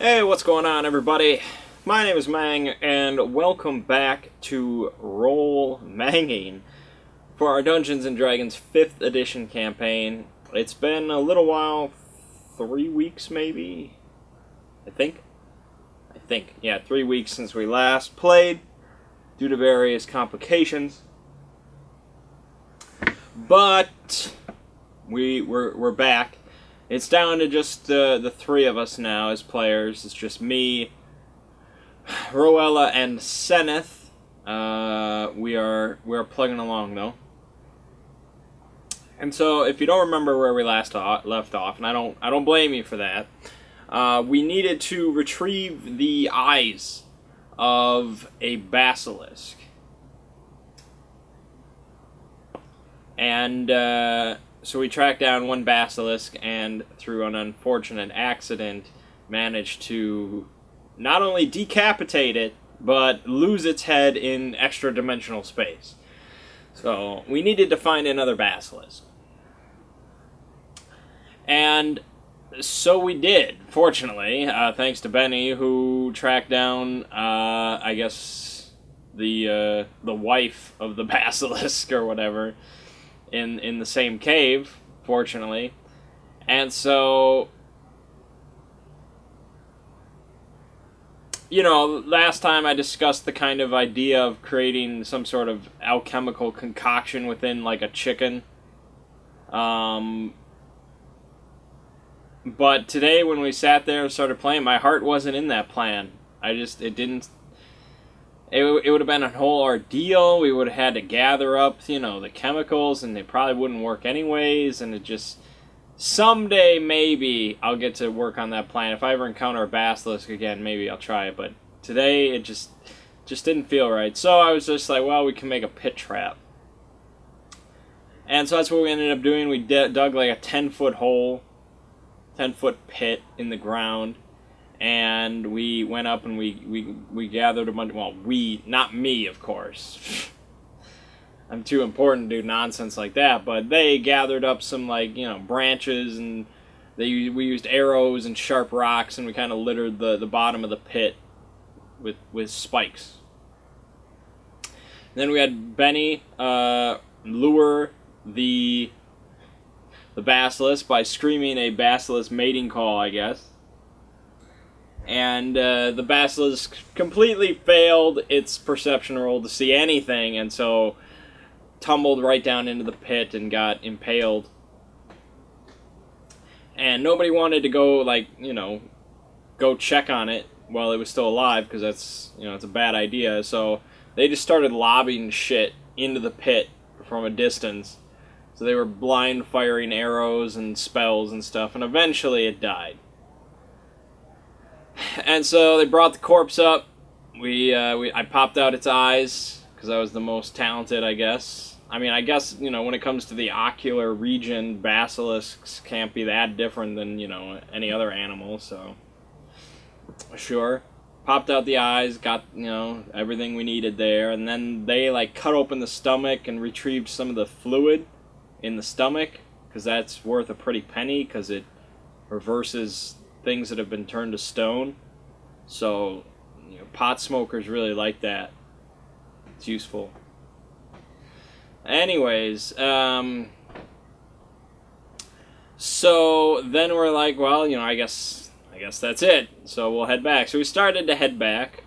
Hey, what's going on, everybody? My name is Mang, and welcome back to Roll Mangging for our Dungeons & Dragons 5th edition campaign. It's been a little while, 3 weeks maybe? I think, yeah, 3 weeks since we last played, due to various complications. But we're back. It's down to just the three of us now as players. It's just me, Roella, and Seneth. We are plugging along though. And so, if you don't remember where we left off, and I don't blame you for that, we needed to retrieve the eyes of a basilisk, and so we tracked down one basilisk, and through an unfortunate accident, managed to not only decapitate it, but lose its head in extra-dimensional space. So we needed to find another basilisk. And so we did, fortunately, thanks to Benny, who tracked down, I guess, the wife of the basilisk or whatever, in the same cave, fortunately. And so, you know, last time I discussed the kind of idea of creating some sort of alchemical concoction within, like, a chicken. But today, when we sat there and started playing, my heart wasn't in that plan. It would have been a whole ordeal. We would have had to gather up, the chemicals, and they probably wouldn't work anyways, and it just... Someday, maybe, I'll get to work on that plan. If I ever encounter a basilisk again, maybe I'll try it, but today, it just didn't feel right. So I was just like, well, we can make a pit trap. And so that's what we ended up doing. We dug like a 10-foot hole, 10-foot pit in the ground. And we went up and we gathered a bunch... Well, not me, of course. I'm too important to do nonsense like that. But they gathered up some, branches, and we used arrows and sharp rocks, and we kind of littered the bottom of the pit with spikes. And then we had Benny lure the basilisk by screaming a basilisk mating call, I guess. And the basilisk completely failed its perception roll to see anything, and so tumbled right down into the pit and got impaled. And nobody wanted to go check on it while it was still alive, because that's, it's a bad idea. So they just started lobbing shit into the pit from a distance. So they were blind firing arrows and spells and stuff, and eventually it died. And so they brought the corpse up. I popped out its eyes, because I was the most talented, I guess. I mean, I guess, when it comes to the ocular region, basilisks can't be that different than, any other animal, so... Sure. Popped out the eyes, got, everything we needed there, and then they, cut open the stomach and retrieved some of the fluid in the stomach, because that's worth a pretty penny, because it reverses things that have been turned to stone. So, pot smokers really like that. It's useful. Anyways, so then we're like, well, I guess that's it. So we'll head back. So we started to head back,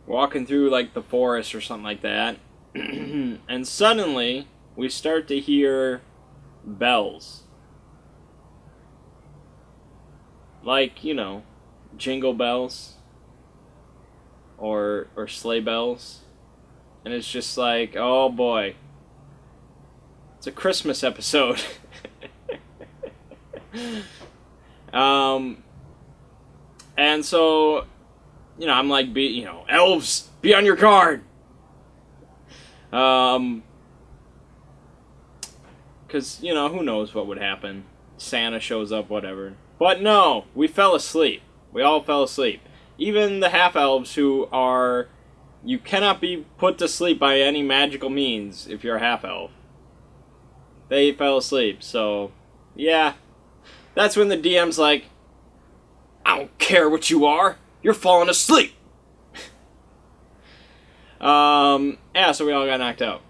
walking through the forest or something like that, and suddenly we start to hear bells. Jingle bells or sleigh bells. And it's just like, oh boy. It's a Christmas episode. And so, I'm like, elves, be on your guard. Because, who knows what would happen. Santa shows up, whatever. But no, we fell asleep. We all fell asleep. Even the half-elves who are... You cannot be put to sleep by any magical means if you're a half-elf. They fell asleep, so... Yeah. That's when the DM's like, don't care what you are. You're falling asleep. Yeah, so we all got knocked out.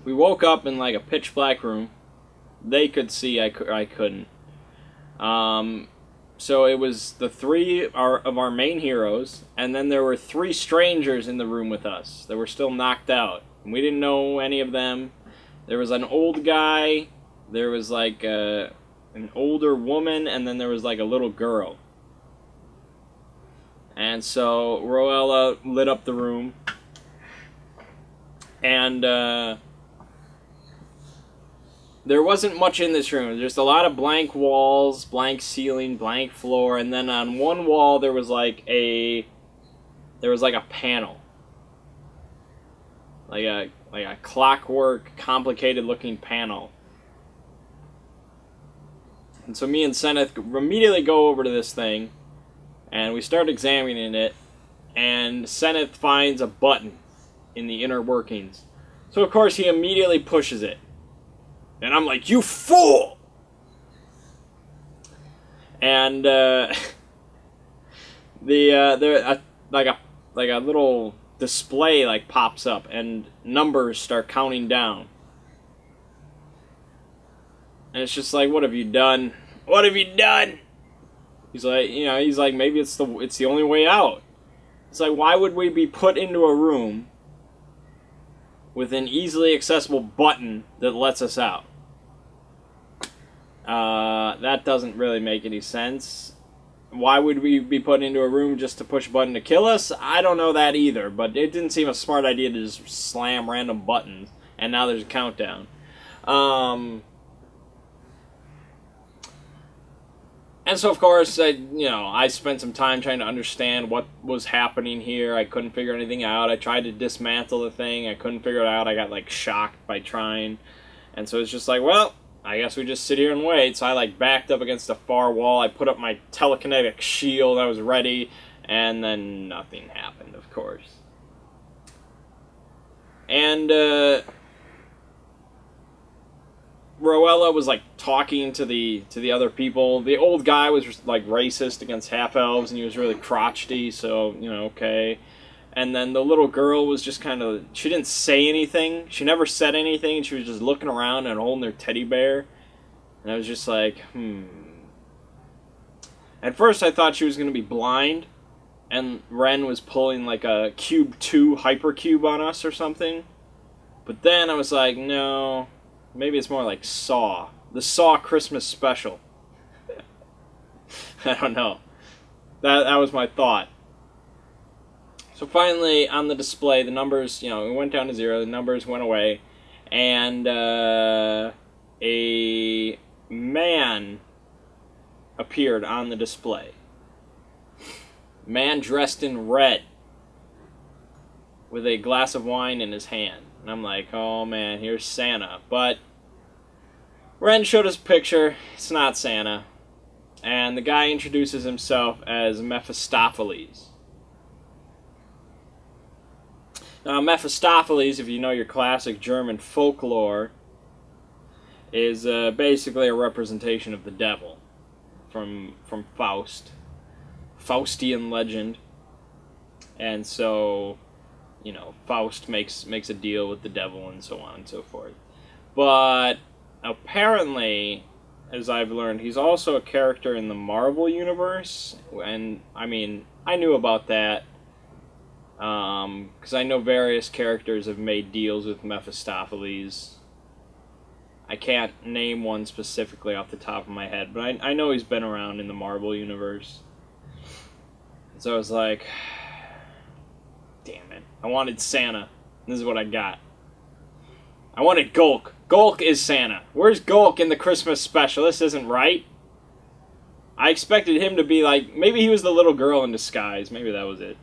We woke up in like a pitch black room. They could see, I couldn't. So it was the three of our main heroes, and then there were three strangers in the room with us that were still knocked out. We didn't know any of them. There was an old guy, there was like an older woman, and then there was like a little girl. And so Roella lit up the room, and there wasn't much in this room. Just a lot of blank walls, blank ceiling, blank floor, and then on one wall there was like a panel. Like a clockwork, complicated looking panel. And so me and Seneth immediately go over to this thing, and we start examining it, and Seneth finds a button in the inner workings. So of course he immediately pushes it. And I'm like, you fool! And like a little display like pops up, and numbers start counting down. And it's just like, what have you done? What have you done? He's like, maybe it's the only way out. It's like, why would we be put into a room with an easily accessible button that lets us out? That doesn't really make any sense. Why would we be put into a room just to push a button to kill us? I don't know that either, but it didn't seem a smart idea to just slam random buttons, and now there's a countdown. And so, of course, I spent some time trying to understand what was happening here. I couldn't figure anything out. I tried to dismantle the thing. I couldn't figure it out. I got, like, shocked by trying. And so it's just like, well, I guess we just sit here and wait. So I, like, backed up against a far wall. I put up my telekinetic shield. I was ready. And then nothing happened, of course. And, Roella was like talking to the other people. The old guy was like racist against half elves, and he was really crotchety. So okay. And then the little girl was just kind of, she didn't say anything. She never said anything. She was just looking around and holding her teddy bear. And I was just like, At first I thought she was going to be blind, and Ren was pulling like a Cube 2 hypercube on us or something. But then I was like, no. Maybe it's more like Saw. The Saw Christmas special. I don't know. That was my thought. So finally, on the display, the numbers, it went down to 0. The numbers went away. And a man appeared on the display. Man dressed in red, with a glass of wine in his hand. And I'm like, oh man, here's Santa. But Ren showed us a picture. It's not Santa. And the guy introduces himself as Mephistopheles. Now, Mephistopheles, if you know your classic German folklore, is basically a representation of the devil from Faust. Faustian legend. And so, Faust makes a deal with the devil and so on and so forth. But apparently, as I've learned, he's also a character in the Marvel Universe. And, I knew about that. Because I know various characters have made deals with Mephistopheles. I can't name one specifically off the top of my head, but I know he's been around in the Marvel Universe. So I was like, damn it. I wanted Santa. This is what I got. I wanted Gulk. Gulk is Santa. Where's Gulk in the Christmas special? This isn't right. I expected him to be like, maybe he was the little girl in disguise. Maybe that was it.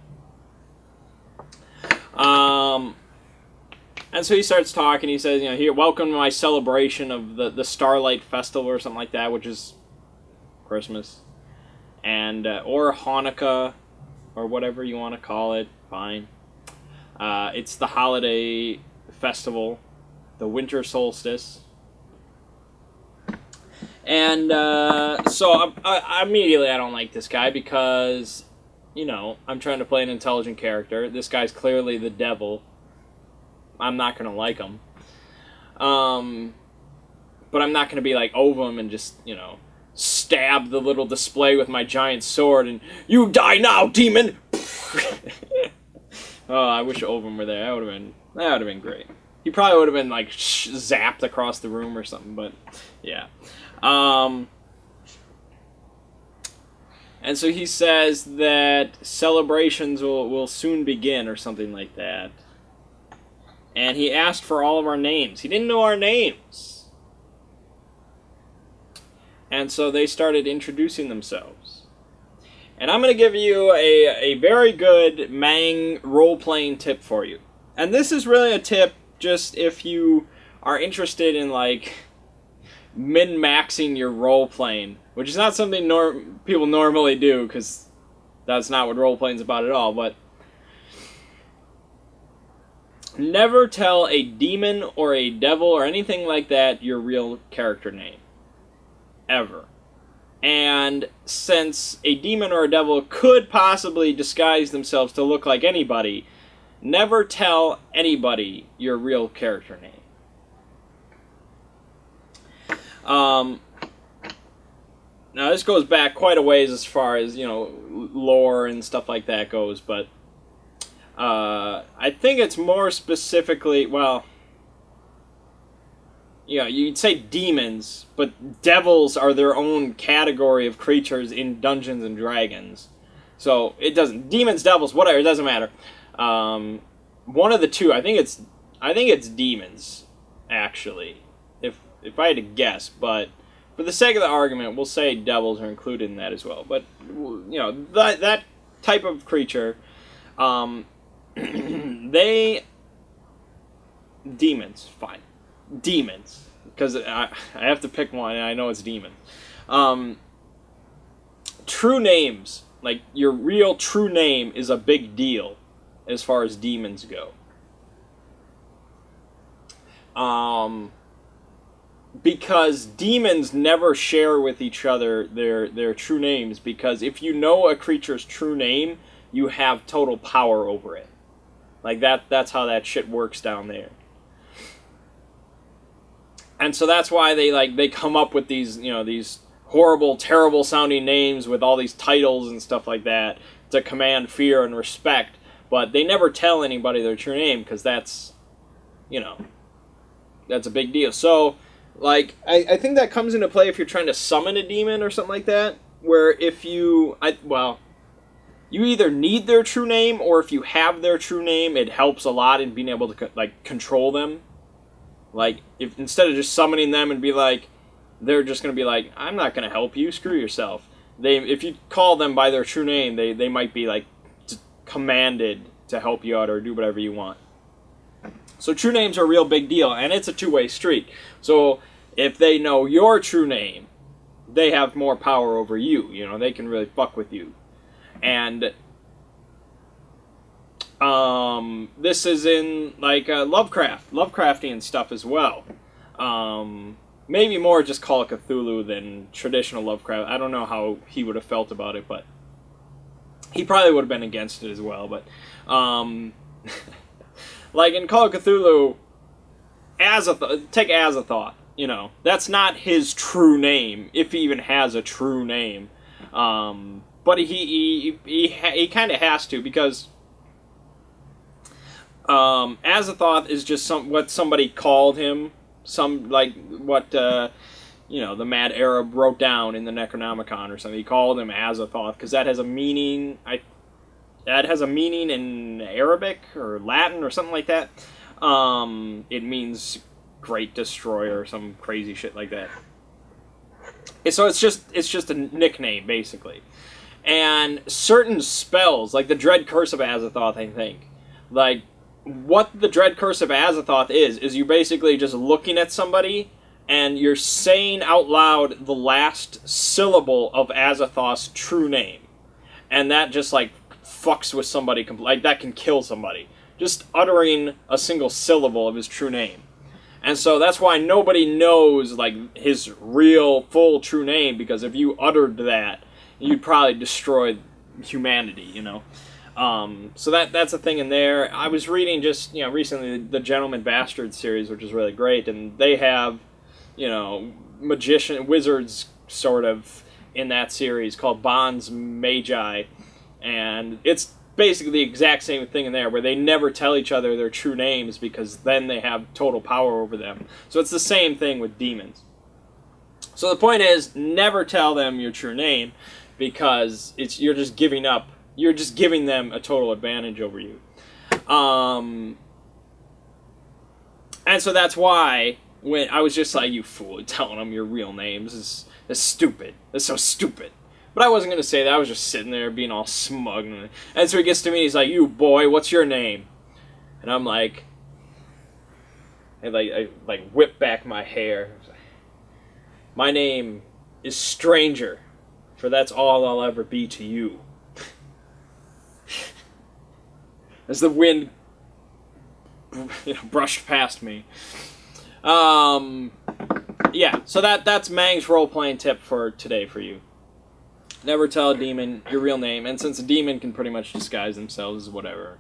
And so he starts talking. He says, here, welcome to my celebration of the Starlight Festival or something like that, which is Christmas. And, or Hanukkah, or whatever you want to call it. Fine. It's the holiday festival, the winter solstice. And so immediately I don't like this guy because, you know, I'm trying to play an intelligent character. This guy's clearly the devil. I'm not going to like him. But I'm not going to be like over him and just, you know, stab the little display with my giant sword and, you die now, demon! Oh, I wish Ovum were there. That would have been great. He probably would have been like zapped across the room or something, but yeah. And so he says that celebrations will soon begin or something like that. And he asked for all of our names. He didn't know our names. And so they started introducing themselves. And I'm going to give you a very good Mang role-playing tip for you. And this is really a tip just if you are interested in, like, min-maxing your role-playing, which is not something people normally do, because that's not what role-playing is about at all, but never tell a demon or a devil or anything like that your real character name. Ever. And since a demon or a devil could possibly disguise themselves to look like anybody, never tell anybody your real character name. Now this goes back quite a ways as far as, you know, lore and stuff like that goes, but I think it's more specifically, well, yeah, you'd say demons, but devils are their own category of creatures in Dungeons and Dragons. So it doesn't, demons, devils, whatever, it doesn't matter. One of the two, I think it's demons, actually, if I had to guess, but for the sake of the argument, we'll say devils are included in that as well. But, you know, that type of creature, demons, fine. Demons. Because I have to pick one, and I know it's demon. True names, like your real true name, is a big deal as far as demons go. Because demons never share with each other their true names, because if you know a creature's true name, you have total power over it. Like that's how that shit works down there. And so that's why they come up with these, you know, these horrible, terrible sounding names with all these titles and stuff like that to command fear and respect, but they never tell anybody their true name, because that's, you know, that's a big deal. So, like, I think that comes into play if you're trying to summon a demon or something like that, where if you either need their true name, or if you have their true name, it helps a lot in being able to, like, control them. Like, if instead of just summoning them and be like, they're just going to be like, I'm not going to help you, screw yourself. If you call them by their true name, they might be, like, commanded to help you out or do whatever you want. So true names are a real big deal, and it's a two-way street. So if they know your true name, they have more power over you. You know, they can really fuck with you. And this is in, like, Lovecraftian stuff as well. Maybe more just Call of Cthulhu than traditional Lovecraft. I don't know how he would have felt about it, but he probably would have been against it as well. But, like in Call of Cthulhu, take Azathoth, you know, that's not his true name, if he even has a true name. But he kind of has to, because Azathoth is just what somebody called him, you know, the Mad Arab wrote down in the Necronomicon or something. He called him Azathoth because that has a meaning. That has a meaning in Arabic or Latin or something like that. It means Great Destroyer or some crazy shit like that. So it's just a nickname basically. And certain spells, like the Dread Curse of Azathoth, I think, like, what the Dread Curse of Azathoth is you basically just looking at somebody and you're saying out loud the last syllable of Azathoth's true name. And that just, like, fucks with somebody. Like, that can kill somebody. Just uttering a single syllable of his true name. And so that's why nobody knows, like, his real, full, true name, because if you uttered that, you'd probably destroy humanity, you know? So that's a thing in there. I was reading just, you know, recently the Gentleman Bastard series, which is really great, and they have, you know, wizards, sort of, in that series called Bond's Magi, and it's basically the exact same thing in there, where they never tell each other their true names because then they have total power over them. So it's the same thing with demons. So the point is, never tell them your true name, because you're just giving them a total advantage over you. And so that's why when I was just like, you fool, telling them your real names is stupid. That's so stupid. But I wasn't going to say that. I was just sitting there being all smug. And so he gets to me, he's like, you boy, what's your name? And I'm like, I whip back my hair. My name is Stranger, for that's all I'll ever be to you. As the wind, you know, brushed past me. Yeah, so that's Mang's role-playing tip for today for you. Never tell a demon your real name, and since a demon can pretty much disguise themselves as whatever,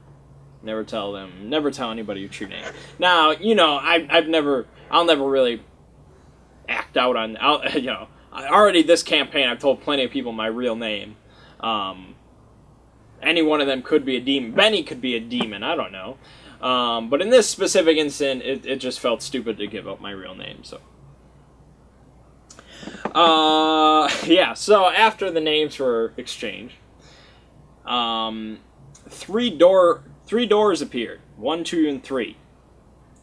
never tell anybody your true name. Now, you know, I'll never really act out on, you know, already this campaign I've told plenty of people my real name. Any one of them could be a demon. Benny could be a demon, I don't know. But in this specific instance, it just felt stupid to give up my real name, so. Yeah, so after the names were exchanged, three doors appeared. 1, 2, and 3.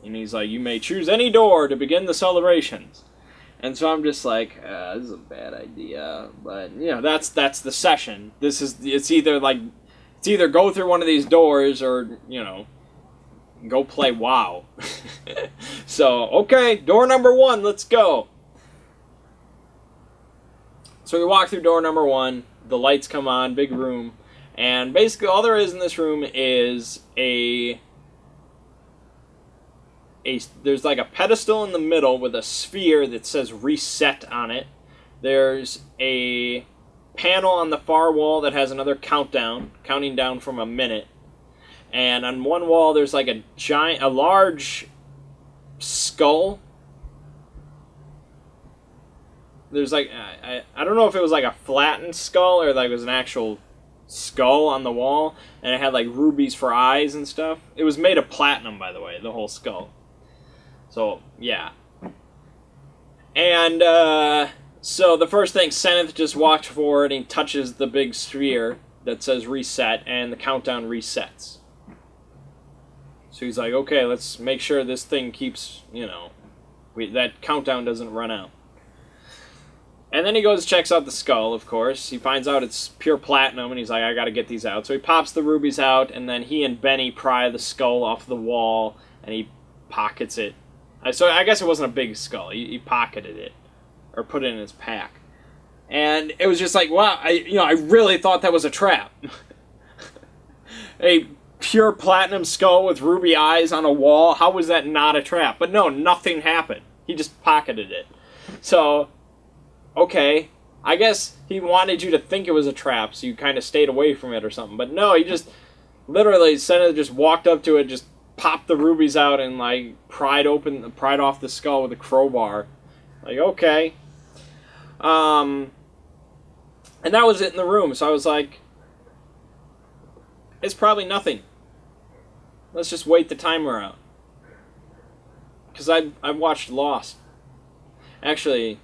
And he's like, you may choose any door to begin the celebrations. And so I'm just like, this is a bad idea. But, you know, that's the session. It's either go through one of these doors or, you know, go play WoW. So, okay, door number 1, let's go. So we walk through door number 1, the lights come on, big room, and basically all there is in this room is there's like a pedestal in the middle with a sphere that says reset on it. There's a panel on the far wall that has another countdown, counting down from a minute. And on one wall there's like a large skull. There's like, I don't know if it was like a flattened skull or like it was an actual skull on the wall, and it had like rubies for eyes and stuff. It was made of platinum, by the way, the whole skull. So, yeah. And, so the first thing, Seneth just walked forward and he touches the big sphere that says reset, and the countdown resets. So he's like, okay, let's make sure this thing keeps, you know, that countdown doesn't run out. And then he goes and checks out the skull, of course. He finds out it's pure platinum, and he's like, I gotta get these out. So he pops the rubies out, and then he and Benny pry the skull off the wall, and he pockets it. So I guess it wasn't a big skull. He pocketed it, or put it in his pack. And it was just like, wow, I really thought that was a trap. A pure platinum skull with ruby eyes on a wall, how was that not a trap? But no, nothing happened. He just pocketed it. So, okay, I guess he wanted you to think it was a trap, so you kind of stayed away from it or something. But no, he just, literally, Senna just walked up to it, just popped the rubies out, and, like, pried off the skull with a crowbar. Like, okay. And that was it in the room, so I was like, it's probably nothing. Let's just wait the timer out. Because I've watched Lost. Actually,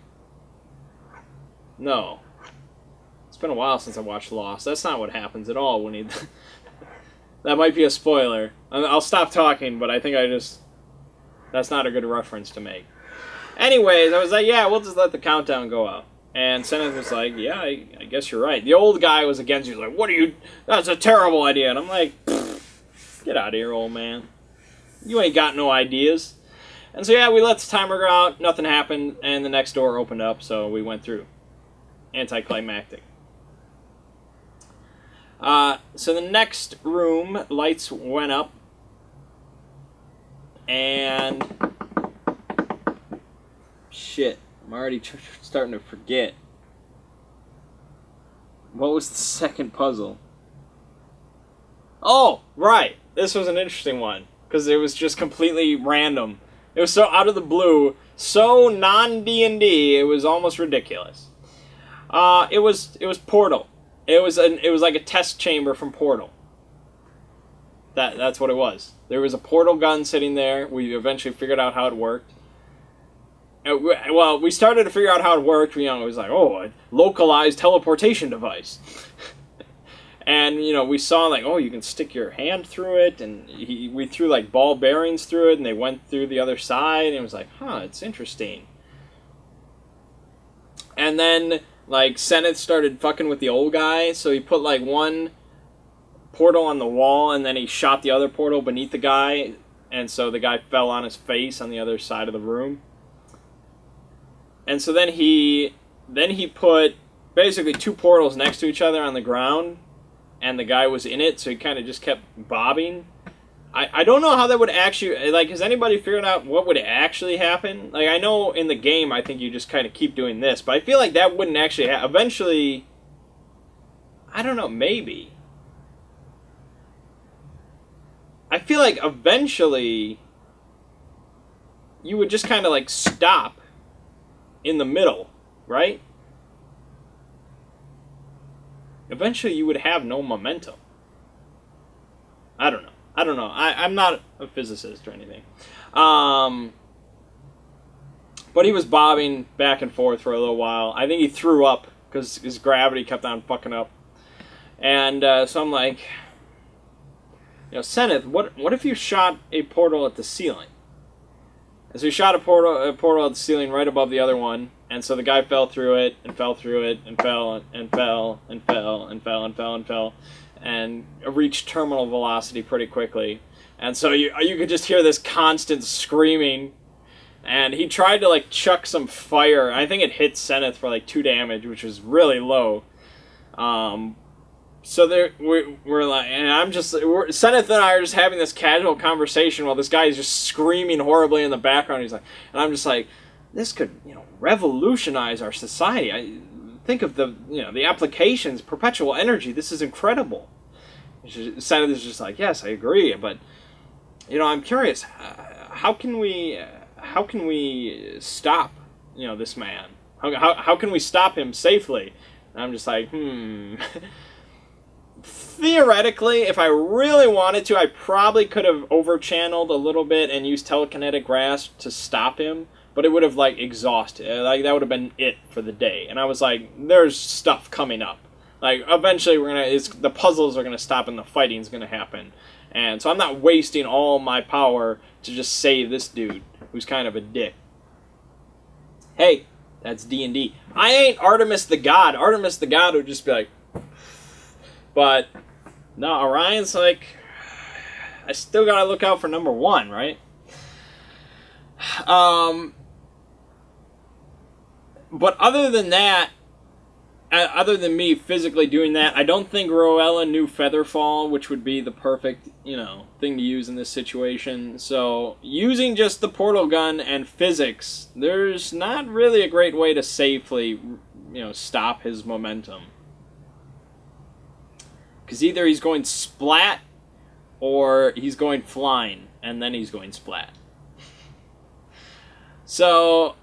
no. It's been a while since I watched Lost. That's not what happens at all when he... That might be a spoiler. I'll stop talking, but I think that's not a good reference to make. Anyways, I was like, yeah, we'll just let the countdown go out. And Seneth was like, yeah, I guess you're right. The old guy was against you. He was like, that's a terrible idea. And I'm like, get out of here, old man. You ain't got no ideas. And so, yeah, we let the timer go out. Nothing happened. And the next door opened up, so we went through. Anticlimactic. So the next room, lights went up. And Shit. I'm already starting to forget. What was the second puzzle? Oh, right. This was an interesting one. Because it was just completely random. It was so out of the blue. So non-D&D, it was almost ridiculous. It was Portal. It was like a test chamber from Portal. That's what it was. There was a portal gun sitting there. We eventually figured out how it worked. Well, we started to figure out how it worked. It was like, oh, a localized teleportation device. And, we saw, like, oh, you can stick your hand through it. And we threw, like, ball bearings through it, and they went through the other side. And it was like, huh, it's interesting. And then, like, Seneth started fucking with the old guy. So he put, like, one portal on the wall, and then he shot the other portal beneath the guy. And so the guy fell on his face on the other side of the room. And so then he put basically two portals next to each other on the ground, and the guy was in it, so he kind of just kept bobbing. I don't know how that would actually, like, has anybody figured out what would actually happen? Like, I know in the game, I think you just kind of keep doing this, but I feel like that wouldn't actually eventually, I don't know, maybe. I feel like eventually you would just kind of, like, stop in the middle, right? Eventually you would have no momentum. I don't know. I'm not a physicist or anything. But he was bobbing back and forth for a little while. I think he threw up because his gravity kept on fucking up. And so I'm like, Seneth, what if you shot a portal at the ceiling? And so he shot a portal at the ceiling right above the other one, and so the guy fell through it, and fell through it, and fell, and fell, and fell, and fell, and fell, and fell, and reached terminal velocity pretty quickly. And so you could just hear this constant screaming, and he tried to, like, chuck some fire. I think it hit Seneth for, like, 2 damage, which was really low. So we're like, and Seneth and I are just having this casual conversation while this guy is just screaming horribly in the background. He's like, and I'm just like, this could, revolutionize our society. Think of the applications, perpetual energy. This is incredible. Seneth is just like, yes, I agree, but I'm curious, how can we stop, this man? How can we stop him safely? And I'm just like, Theoretically, if I really wanted to, I probably could have over-channeled a little bit and used telekinetic grasp to stop him, but it would have, like, exhausted. Like, that would have been it for the day. And I was like, there's stuff coming up. Like, eventually the puzzles are gonna stop and the fighting's gonna happen. And so I'm not wasting all my power to just save this dude, who's kind of a dick. Hey, that's D&D. I ain't Artemis the God. Artemis the God would just be like... But, no, Orion's like, I still gotta look out for number 1, right? But other than that, other than me physically doing that, I don't think Roella knew Featherfall, which would be the perfect, thing to use in this situation. So, using just the portal gun and physics, there's not really a great way to safely, stop his momentum. Because either he's going splat, or he's going flying, and then he's going splat. So,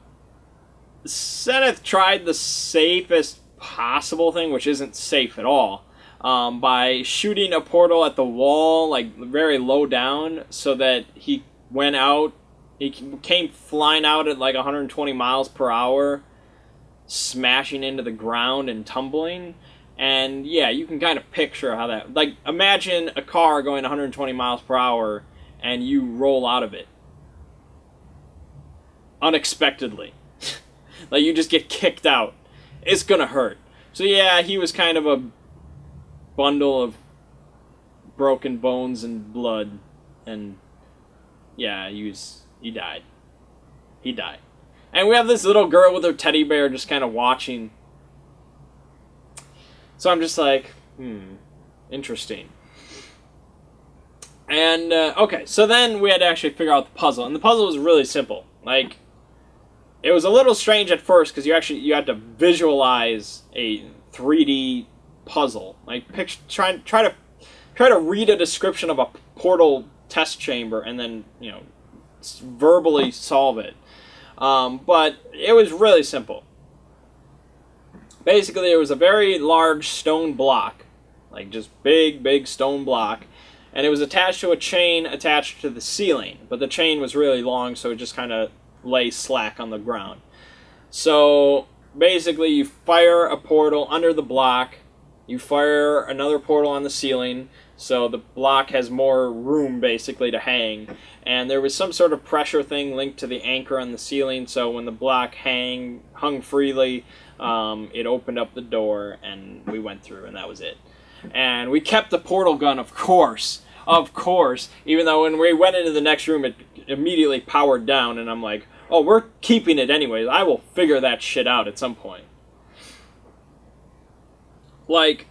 Seneth tried the safest possible thing, which isn't safe at all, by shooting a portal at the wall, like, very low down, so that he went out, he came flying out at, like, 120 miles per hour, smashing into the ground and tumbling. And, yeah, you can kind of picture how that... Like, imagine a car going 120 miles per hour, and you roll out of it. Unexpectedly. Like, you just get kicked out. It's gonna hurt. So, yeah, he was kind of a bundle of broken bones and blood. And, yeah, he died. He died. And we have this little girl with her teddy bear just kind of watching... So I'm just like, interesting. And, okay, so then we had to actually figure out the puzzle. And the puzzle was really simple. Like, it was a little strange at first because you had to visualize a 3D puzzle. Like try to read a description of a portal test chamber and then verbally solve it. But it was really simple. Basically, it was a very large stone block, like just big stone block, and it was attached to a chain attached to the ceiling. But the chain was really long, so it just kind of lay slack on the ground. So basically, you fire a portal under the block, you fire another portal on the ceiling, so the block has more room basically to hang. And there was some sort of pressure thing linked to the anchor on the ceiling, so when the block hung freely, it opened up the door, and we went through, and that was it. And we kept the portal gun, of course, even though when we went into the next room, it immediately powered down, and I'm like, oh, we're keeping it anyways. I will figure that shit out at some point. Like,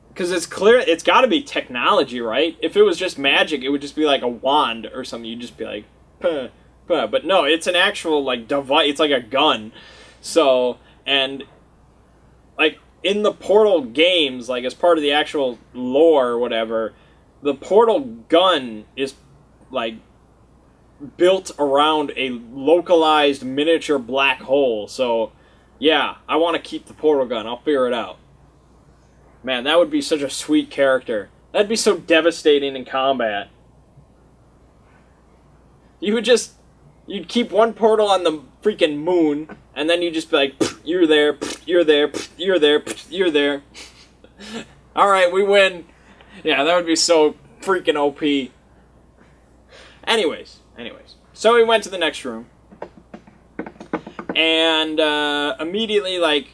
because it's clear, it's got to be technology, right? If it was just magic, it would just be like a wand or something. You'd just be like, puh, puh. But no, it's an actual, like, device. It's like a gun. So, and, like, in the Portal games, like, as part of the actual lore or whatever, the Portal gun is, like, built around a localized miniature black hole. So, yeah, I want to keep the Portal gun. I'll figure it out. Man, that would be such a sweet character. That'd be so devastating in combat. You'd keep one portal on the freaking moon, and then you'd just be like, you're there, you're there, you're there, you're there. Alright, we win. Yeah, that would be so freaking OP. Anyways. So we went to the next room, and immediately, like,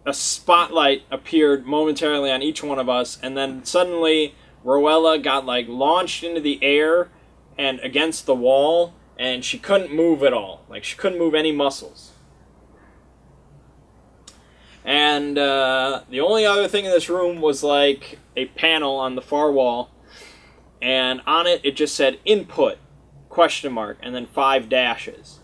a spotlight appeared momentarily on each one of us, and then suddenly Rowella got, like, launched into the air and against the wall, and she couldn't move at all. Like, she couldn't move any muscles. And the only other thing in this room was, like, a panel on the far wall, and on it just said input, ? And then 5 dashes.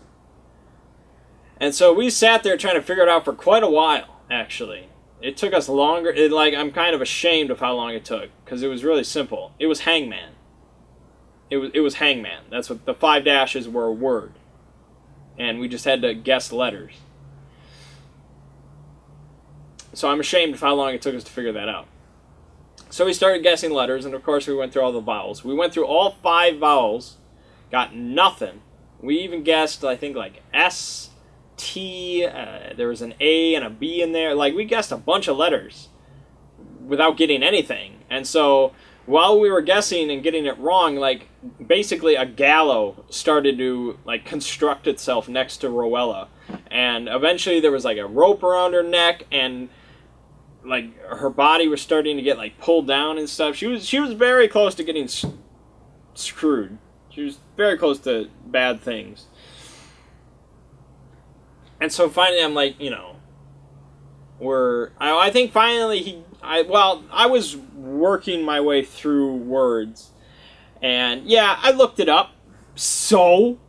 And so we sat there trying to figure it out for quite a while, actually. It took us longer. I'm kind of ashamed of how long it took, because it was really simple. It was Hangman. It was Hangman. That's what the 5 dashes were, a word. And we just had to guess letters. So I'm ashamed of how long it took us to figure that out. So we started guessing letters, and of course we went through all the vowels. We went through all 5 vowels, got nothing. We even guessed, I think, like S, T, there was an A and a B in there. Like, we guessed a bunch of letters without getting anything. And so while we were guessing and getting it wrong, like, basically a gallows started to, like, construct itself next to Rowella. And eventually there was, like, a rope around her neck, and, like, her body was starting to get, like, pulled down and stuff. She was very close to getting screwed. She was very close to bad things. And so finally I'm like, I think finally I was working my way through words. And yeah, I looked it up. So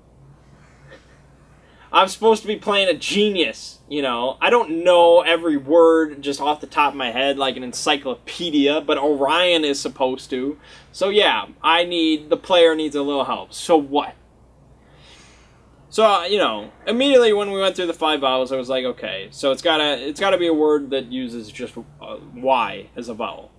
I'm supposed to be playing a genius, I don't know every word just off the top of my head like an encyclopedia, but Orion is supposed to. So yeah, the player needs a little help. So what? So, immediately when we went through the 5 vowels, I was like, okay, so it's gotta be a word that uses just Y as a vowel.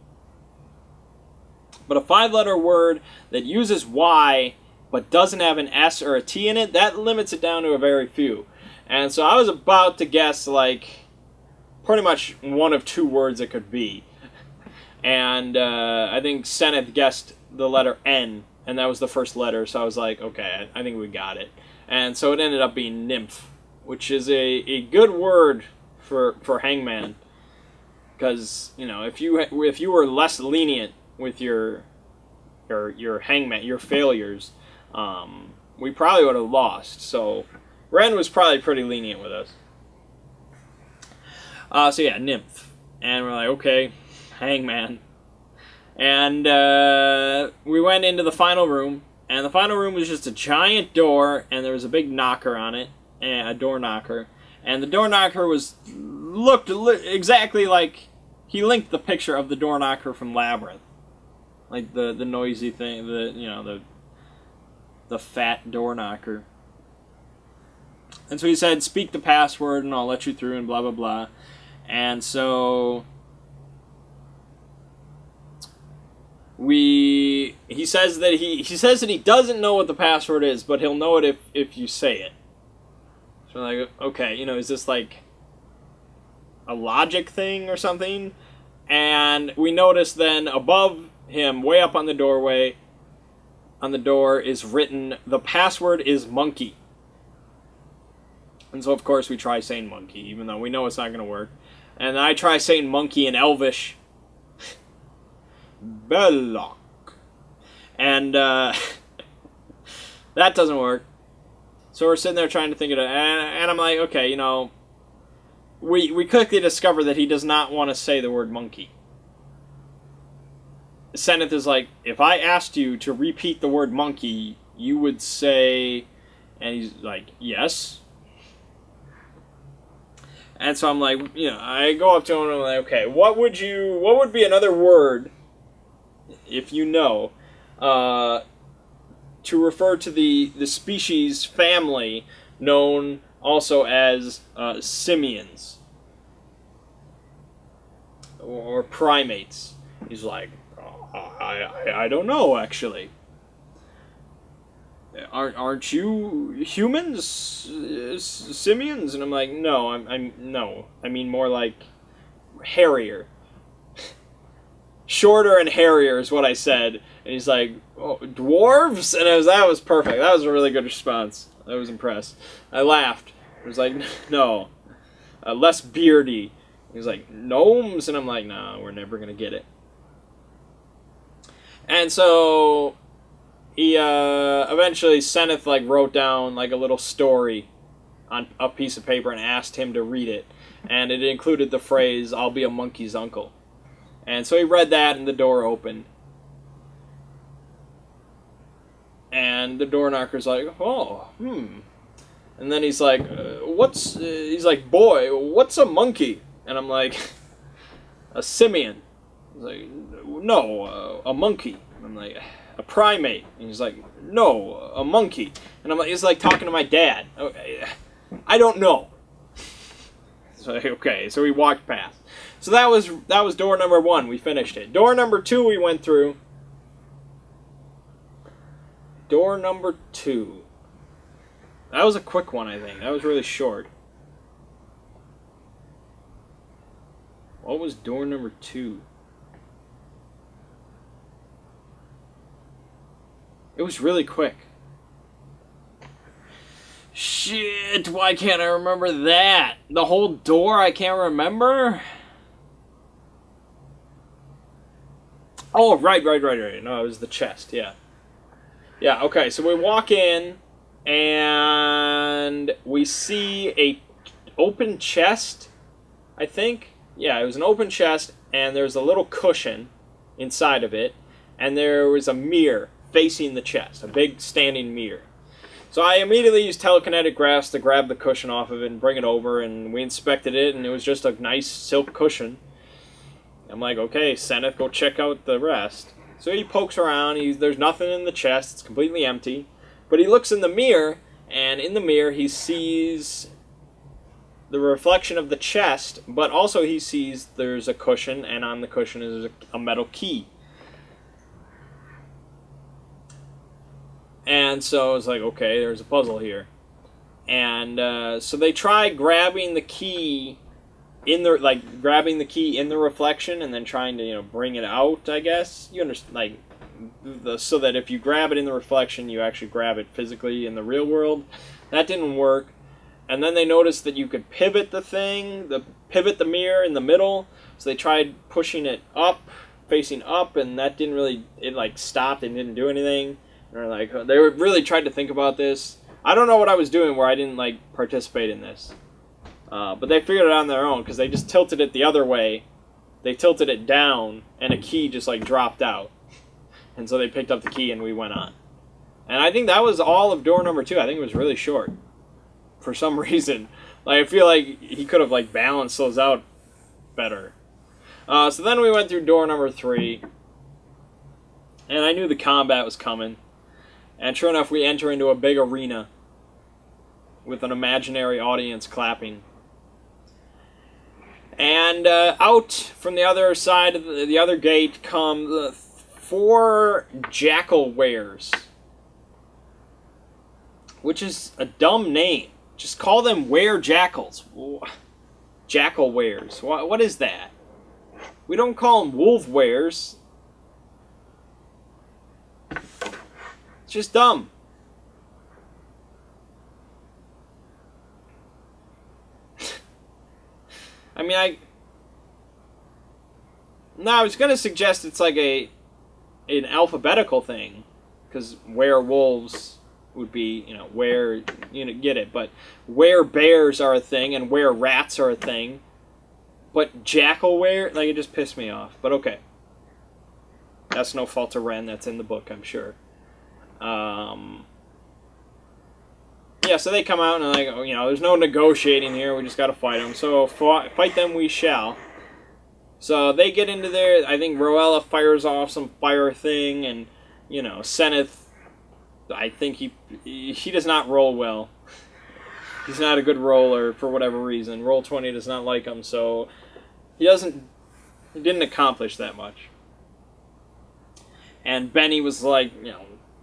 But a 5-letter word that uses Y but doesn't have an S or a T in it, that limits it down to a very few. And so I was about to guess, like, pretty much one of 2 words it could be. And I think Seneth guessed the letter N, and that was the first letter, so I was like, okay, I think we got it. And so it ended up being nymph, which is a good word for Hangman. Because, if you were less lenient with your Hangman, your failures, we probably would have lost. So Ren was probably pretty lenient with us. So yeah, nymph. And we're like, okay, Hangman. And we went into the final room. And the final room was just a giant door, and there was a big knocker on it. a door knocker, and the door knocker looked exactly like he linked the picture of the door knocker from Labyrinth, like the noisy thing, the fat door knocker. And so he said, "Speak the password, and I'll let you through," and blah blah blah. And so he says that he doesn't know what the password is, but he'll know it if you say it. So we're like, okay, is this like a logic thing or something? And we notice then above him, way up on the doorway, on the door is written, "The password is monkey." And so of course we try saying monkey, even though we know it's not going to work. And I try saying monkey in Elvish. Belloc. And that doesn't work. So we're sitting there trying to think of it, and I'm like, okay, we quickly discover that he does not want to say the word monkey. Seneth is like, if I asked you to repeat the word monkey, you would say, and he's like, yes. And so I'm like, I go up to him and I'm like, okay, what would be another word, if to refer to the species family known also as simians or primates? He's like, I don't know, actually. Aren't you humans, simians? And I'm like, no, I mean more like hairier, shorter and hairier is what I said. And he's like, oh, dwarves? And that was perfect. That was a really good response. I was impressed. I laughed. I was like, no, less beardy. He's like, gnomes? And I'm like, no, we're never gonna get it. And so he eventually, Seneth wrote down a little story on a piece of paper and asked him to read it, and it included the phrase, "I'll be a monkey's uncle." And so he read that, and the door opened, and the door knocker's like, oh, and then he's like, he's like, boy, what's a monkey? And I'm like, a simian. He's like, no, a monkey. And I'm like, a primate. And he's like, no, a monkey. And I'm like, it's like talking to my dad. Okay, I don't know. So, okay, so we walked past. So that was door number 1. We finished it. Door number 2 we went through. Door number 2. That was a quick one, I think. That was really short. What was door number 2? It was really quick. Shit, why can't I remember that? The whole door I can't remember? Oh, right. No, it was the chest, yeah. Yeah, okay, so we walk in, and we see a open chest, I think. Yeah, it was an open chest, and there's a little cushion inside of it, and there was a mirror facing the chest, a big standing mirror. So I immediately used telekinetic grasp to grab the cushion off of it and bring it over, and we inspected it, and it was just a nice silk cushion. I'm like, okay, Seneth, go check out the rest. So he pokes around, there's nothing in the chest, it's completely empty. But he looks in the mirror, and in the mirror he sees the reflection of the chest, but also he sees there's a cushion, and on the cushion is a metal key. And so it's like, okay, there's a puzzle here. And so they try grabbing the key grabbing the key in the reflection and then trying to, bring it out, I guess. You understand, so that if you grab it in the reflection, you actually grab it physically in the real world. That didn't work. And then they noticed that you could pivot pivot the mirror in the middle. So they tried pushing it up, facing up, and that didn't really, it stopped and didn't do anything. And they were really tried to think about this. I don't know what I was doing where I didn't participate in this. But they figured it out on their own, because they just tilted it the other way. They tilted it down, and a key just dropped out. And so they picked up the key and we went on. And I think that was all of door number 2. I think it was really short. for some reason. Like, I feel like he could have, like, balanced those out better. So then we went through door number 3. And I knew the combat was coming. And sure enough, we enter into a big arena with an imaginary audience clapping. And out from the other side of the other gate come the 4 jackal wares. Which is a dumb name. Just call them were jackals. Jackal wares. What is that? We don't call them wolf wares. It's just dumb. I mean, I was going to suggest it's like an alphabetical thing. Because werewolves would be, where, get it. But where bears are a thing and where rats are a thing. But jackal were, like, it just pissed me off. But okay. That's no fault of Ren. That's in the book, I'm sure. Yeah, so they come out and they're like, there's no negotiating here. We just got to fight them. So fight them we shall. So they get into there. I think Roella fires off some fire thing, and Seneth. I think he does not roll well. He's not a good roller for whatever reason. Roll20 does not like him, so he didn't accomplish that much. And Benny was like,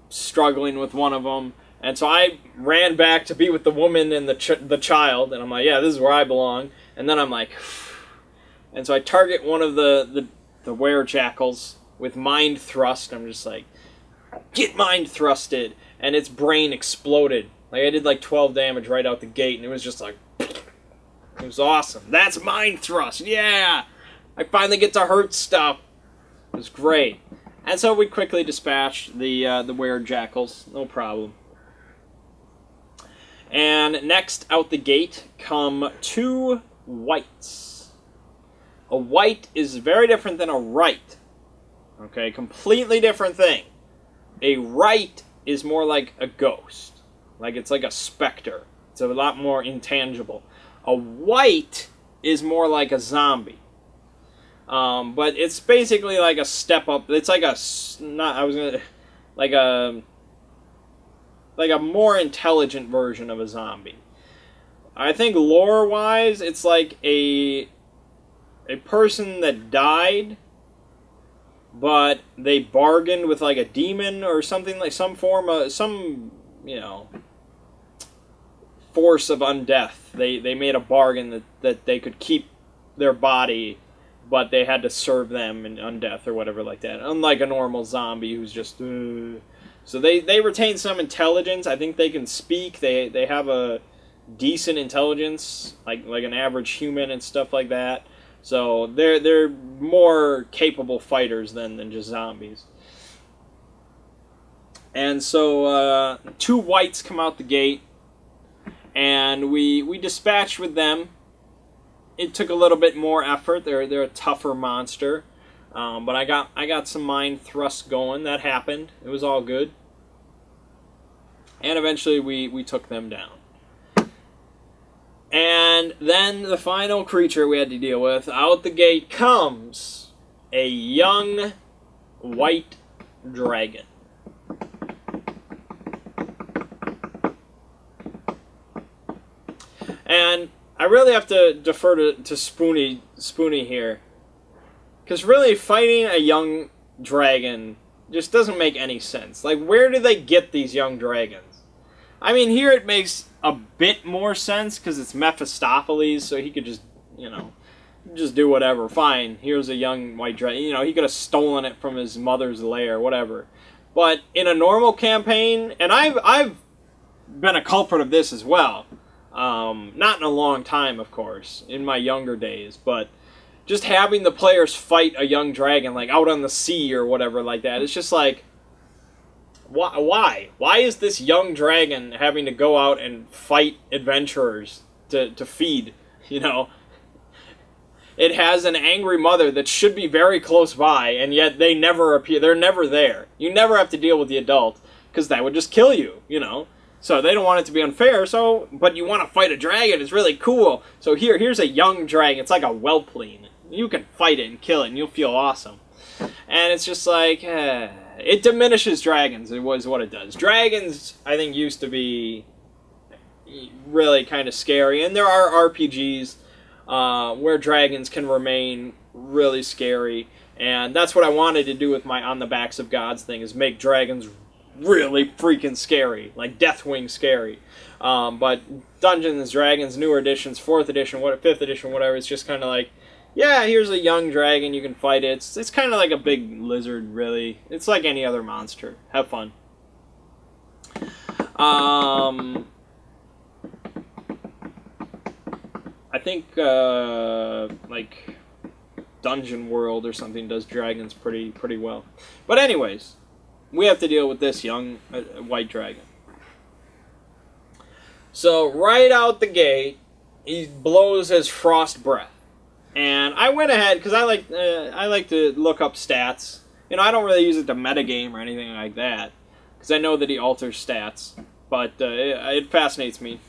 struggling with one of them. And so I ran back to be with the woman and the child. And I'm like, yeah, this is where I belong. And then I'm like, and so I target one of the were-jackals with mind thrust. I'm just like, get mind thrusted. And its brain exploded. Like, I did like 12 damage right out the gate. And it was just like, it was awesome. That's mind thrust. Yeah! I finally get to hurt stuff. It was great. And so we quickly dispatched the were-jackals. No problem. And next out the gate come 2 whites. A white is very different than a right. Okay, completely different thing. A right is more like a ghost. Like, it's like a specter. It's a lot more intangible. A white is more like a zombie. But it's basically like a step up. It's like like a more intelligent version of a zombie. I think lore-wise, it's like a person that died, but they bargained with like a demon or something, like some form of force of undeath. They made a bargain that they could keep their body, but they had to serve them in undeath or whatever like that. Unlike a normal zombie who's just... So they retain some intelligence. I think they can speak. They have a decent intelligence, like an average human and stuff like that. So they're more capable fighters than just zombies. And so 2 whites come out the gate, and we dispatched with them. It took a little bit more effort. They're a tougher monster. But I got some mind thrusts going. That happened. It was all good. And eventually we took them down. And then the final creature we had to deal with, out the gate comes a young white dragon. And I really have to defer to Spoonie here. Because really, fighting a young dragon just doesn't make any sense. Like, where do they get these young dragons? I mean, here it makes a bit more sense, because it's Mephistopheles, so he could just, just do whatever. Fine, here's a young white dragon. He could have stolen it from his mother's lair, whatever. But in a normal campaign, and I've been a culprit of this as well. Not in a long time, of course, in my younger days, but... just having the players fight a young dragon, like, out on the sea or whatever like that, it's just like, why? Why is this young dragon having to go out and fight adventurers to feed, It has an angry mother that should be very close by, and yet they never appear. They're never there. You never have to deal with the adult, because that would just kill you, So they don't want it to be unfair, but you want to fight a dragon, it's really cool. So here's a young dragon, it's like a whelpling. You can fight it and kill it and you'll feel awesome. And it's just like, it diminishes dragons, it was what it does. Dragons, I think, used to be really kind of scary, and there are RPGs where dragons can remain really scary, and that's what I wanted to do with my On the Backs of Gods thing, is make dragons really freaking scary, like Deathwing scary. But Dungeons & Dragons, newer editions, 4th edition, 5th edition, whatever, it's just kind of like, yeah, here's a young dragon, you can fight it. It's kind of like a big lizard, really. It's like any other monster. Have fun. I think, like, Dungeon World or something does dragons pretty well. But anyways, we have to deal with this young white dragon. So, right out the gate, he blows his frost breath. And I went ahead, because I like to look up stats. You know, I don't really use it to metagame or anything like that, because I know that he alters stats. But it fascinates me.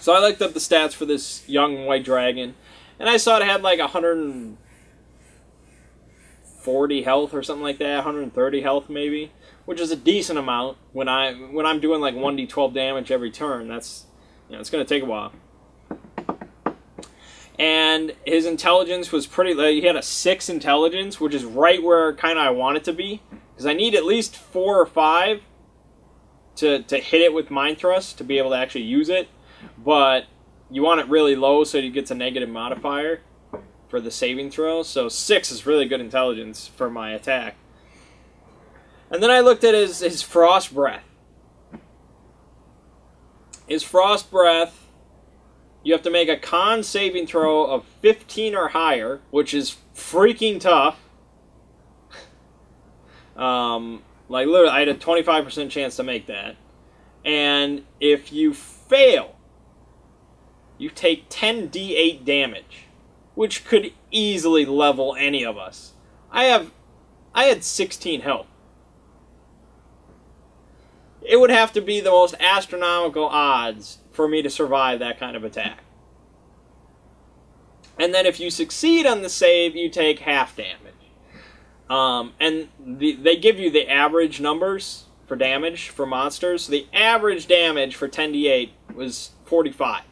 So I looked up the stats for this young white dragon, and I saw it had like 140 health or something like that, 130 health maybe, which is a decent amount when I'm doing like 1d12 damage every turn. That's, you know, it's going to take a while. And his intelligence was pretty. He had a 6 intelligence, which is right where kind of I want it to be, because I need at least 4 or 5 to hit it with Mind Thrust to be able to actually use it. But you want it really low so it gets a negative modifier for the saving throw. So 6 is really good intelligence for my attack. And then I looked at his frost breath. His frost breath, you have to make a con saving throw of 15 or higher, which is freaking tough. Like literally, I had a 25% chance to make that. And if you fail, you take 10d8 damage, which could easily level any of us. I had 16 health. It would have to be the most astronomical odds for me to survive that kind of attack. And then if you succeed on the save, you take half damage. And they give you the average numbers for damage for monsters. So the average damage for 10d8 was 45.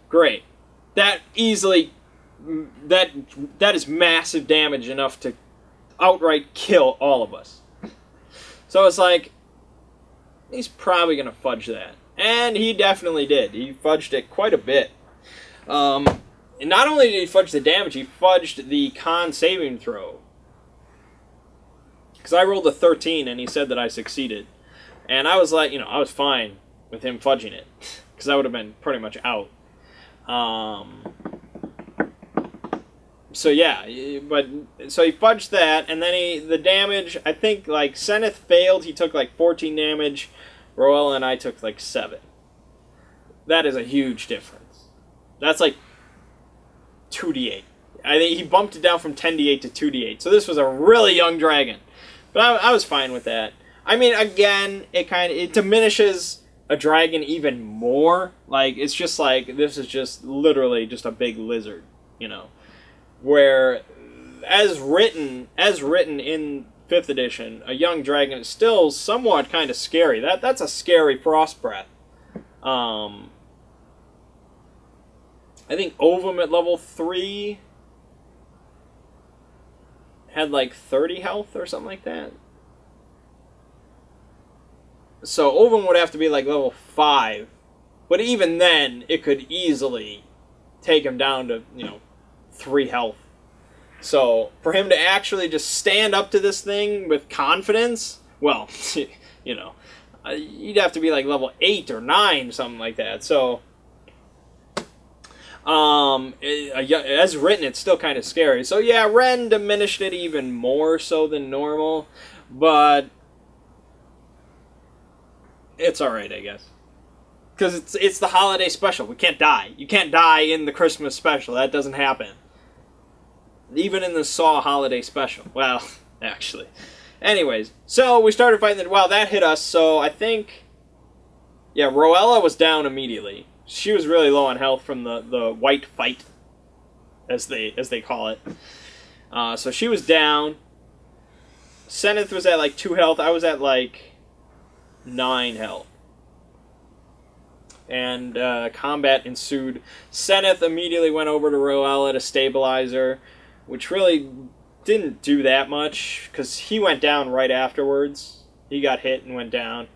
Great. That is massive damage, enough to outright kill all of us. So it's like, he's probably going to fudge that. And he definitely did. He fudged it quite a bit. And not only did he fudge the damage, he fudged the con saving throw. Because I rolled a 13 and he said that I succeeded. And I was like, I was fine with him fudging it. Because I would have been pretty much out. So yeah, so he fudged that, and then the damage, I think, like, Seneth failed, he took like 14 damage, Roel and I took like 7. That is a huge difference. That's like 2d8. I think he bumped it down from 10d8 to 2d8, so this was a really young dragon. But I was fine with that. I mean, again, it diminishes a dragon even more. Like, it's just like, this is just literally just a big lizard, where as written in 5th edition, a young dragon is still somewhat kind of scary. That's a scary frost breath. I think Ovum at level 3 had like 30 health or something like that. So Ovum would have to be like level 5. But even then, it could easily take him down to, 3 health. So for him to actually just stand up to this thing with confidence, well, you'd have to be like level 8 or 9, something like that. So, as written, it's still kind of scary. So yeah, Ren diminished it even more so than normal, but it's alright, I guess. Because it's the holiday special. We can't die. You can't die in the Christmas special. That doesn't happen. even in the Saw holiday special. Well, actually. Anyways, so we started fighting. Well, that hit us, so I think... Yeah, Roella was down immediately. She was really low on health from the white fight, as they call it. So she was down. Seneth was at like 2 health. I was at like 9 health. And combat ensued. Seneth immediately went over to Roella to stabilize her, which really didn't do that much, because he went down right afterwards. He got hit and went down.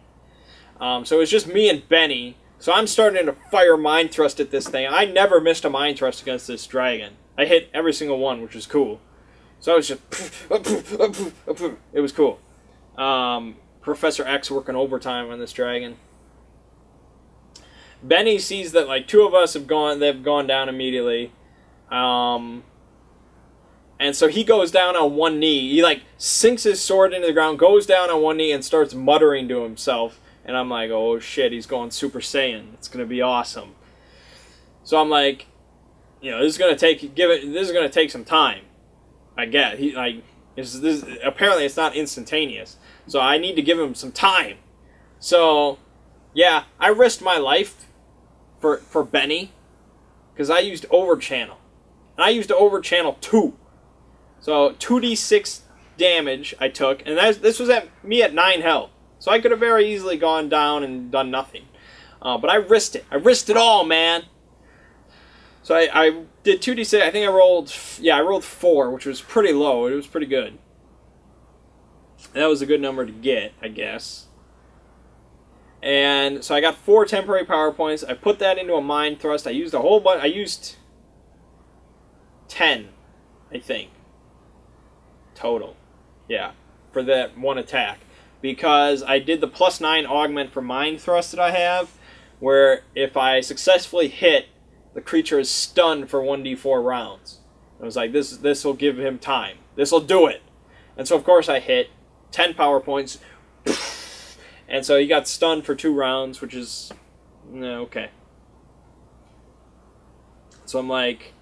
So it was just me and Benny. So I'm starting to fire Mind Thrust at this thing. I never missed a Mind Thrust against this dragon. I hit every single one, which was cool. So I was just... It was cool. Professor X working overtime on this dragon. Benny sees that like 2 of us have gone down immediately. And so he goes down on one knee. He like sinks his sword into the ground, goes down on one knee, and starts muttering to himself. And I'm like, oh shit, he's going Super Saiyan. It's gonna be awesome. So I'm like, you know, this is gonna take some time. I get apparently it's not instantaneous. So I need to give him some time. So yeah, I risked my life for Benny, because I used Overchannel. And I used Overchannel 2. So 2d6 damage I took, and this was at 9 health. So I could have very easily gone down and done nothing. But I risked it. I risked it all, man. So I did 2d6. I think I rolled 4, which was pretty low. It was pretty good. And that was a good number to get, I guess. And so I got 4 temporary power points. I put that into a Mind Thrust. I used a whole bunch. I used 10, I think. Total. Yeah. For that one attack. Because I did the +9 augment for Mind Thrust that I have, where if I successfully hit, the creature is stunned for 1d4 rounds. I was like, this will give him time. This will do it. And so of course I hit 10 power points, and so he got stunned for 2 rounds, which is okay. So I'm like,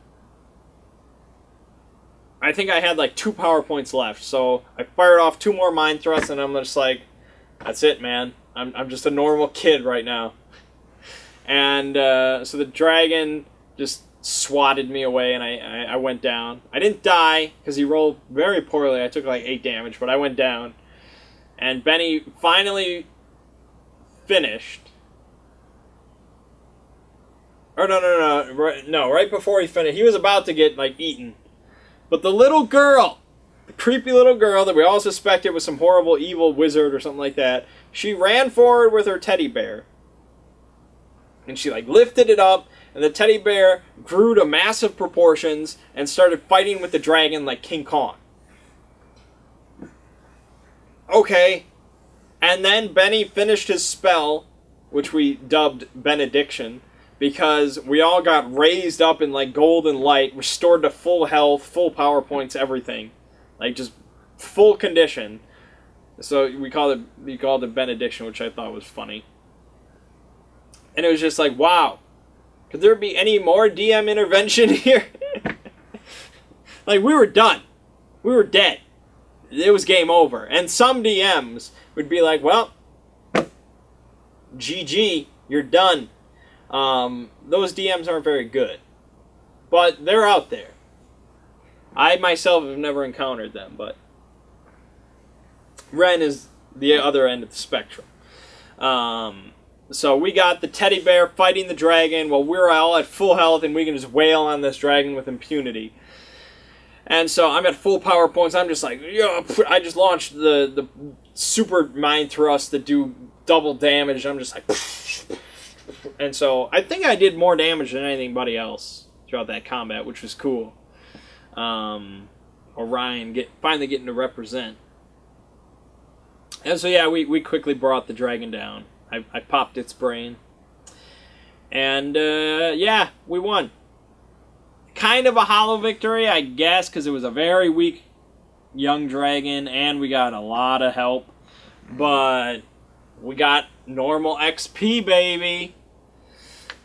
I think I had like 2 power points left, so I fired off 2 more Mind Thrusts, and I'm just like, that's it, man. I'm just a normal kid right now. And so the dragon just swatted me away, and I went down. I didn't die, because he rolled very poorly. I took like 8 damage, but I went down. And Benny finally finished. Or no, right before he finished. He was about to get like eaten. But the little girl, the creepy little girl that we all suspected was some horrible evil wizard or something like that, she ran forward with her teddy bear. And she like lifted it up, and the teddy bear grew to massive proportions and started fighting with the dragon like King Kong. Okay. And then Benny finished his spell, which we dubbed Benediction, because we all got raised up in like golden light, restored to full health, full power points, everything. Like just full condition. So we called it Benediction, which I thought was funny. And it was just like, wow, could there be any more DM intervention here? Like, we were done. We were dead. It was game over. And some DMs would be like, well, GG, you're done. Those DMs aren't very good. But they're out there. I myself have never encountered them, but Ren is the other end of the spectrum. So we got the teddy bear fighting the dragon while we're all at full health, and we can just wail on this dragon with impunity. And so I'm at full power points. I'm just like, yeah, I just launched the super mind thrusts that do double damage. I'm just like, and so I think I did more damage than anybody else throughout that combat, which was cool. Orion finally getting to represent. And so yeah, we quickly brought the dragon down. I popped its brain. And yeah, we won. Kind of a hollow victory, I guess, because it was a very weak young dragon, and we got a lot of help. But we got normal XP, baby.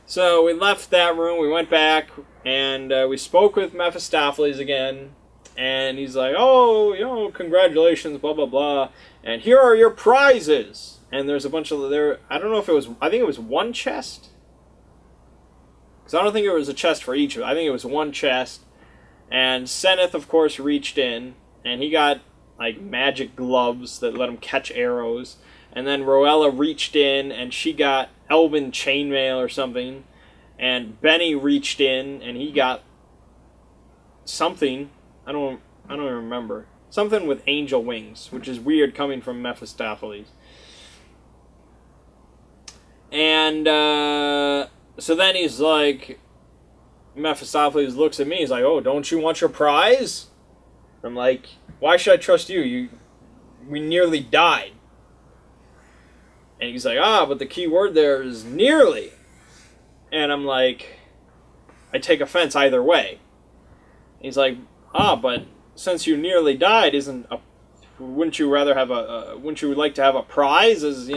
So we left that room, we went back, and we spoke with Mephistopheles again. And he's like, oh, congratulations, blah, blah, blah. And here are your prizes. And there's a bunch of there. I don't know if it was. I think it was one chest. Because I don't think it was a chest for each of them. I think it was one chest. And Seneth, of course, reached in, and he got like magic gloves that let him catch arrows. And then Roella reached in, and she got elven chainmail or something. And Benny reached in, and he got something. I don't remember. Something with angel wings, which is weird coming from Mephistopheles. And so then he's like, Mephistopheles looks at me. He's like, "Oh, don't you want your prize?" I'm like, "Why should I trust you? We nearly died." And he's like, but the key word there is nearly. And I'm like, I take offense either way. He's like, but since you nearly died, wouldn't you rather have wouldn't you like to have a prize as,